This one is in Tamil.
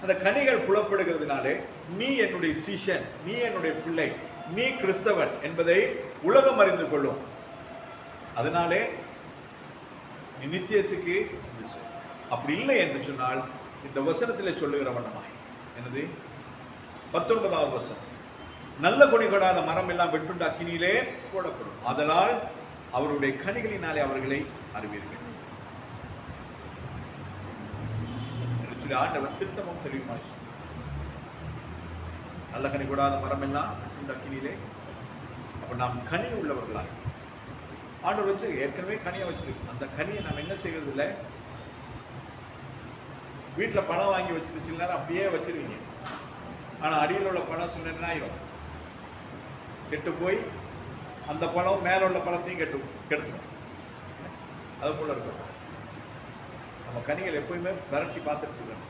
அந்த கனிகள் புலப்படுகிறதுனாலே நீ என்னுடைய சீஷன், நீ என்னுடைய பிள்ளை, நீ கிறிஸ்தவன் என்பதை உலகம் அறிந்து கொள்ளும். அதனாலே நீ நித்தியத்துக்கு அப்படி இல்லை என்று சொன்னால் இந்த வசனத்தில் சொல்லுகிற வண்ணமாய் என்னது 19வது வசனம், நல்ல கொடி கொடாத மரம் எல்லாம் வெட்டுண்ட அக்கினியிலே போடப்படும், அதனால் அவருடைய கனிகளினாலே அவர்களை அறிவீர்கள் என்று சொல்லி ஆண்டவர் திட்டமும் தெளிவுமாய் சொன்னார். நல்ல கனி கொடாத மரம் எல்லாம் வெட்டுண்ட அக்கினியிலே. அப்ப நாம் கனி உள்ளவர்களாய் ஆண்டவர் வச்சு ஏற்கனவே கனியை வச்சிருக்கு. அந்த கனியை நாம் என்ன செய்யறது இல்லை, வீட்டில் பணம் வாங்கி வச்சுட்டு சில நேரம் அப்படியே வச்சிருவீங்க. ஆனால் அடியில் உள்ள பணம் சில நேரம் ஆயிரும், கெட்டு போய் அந்த பழம் மேல உள்ள பழத்தையும் கெடுத்துடும். அது போல இருக்கும். நம்ம கனிகள் எப்பயுமே விரட்டி பார்த்துட்டு இருக்கணும்.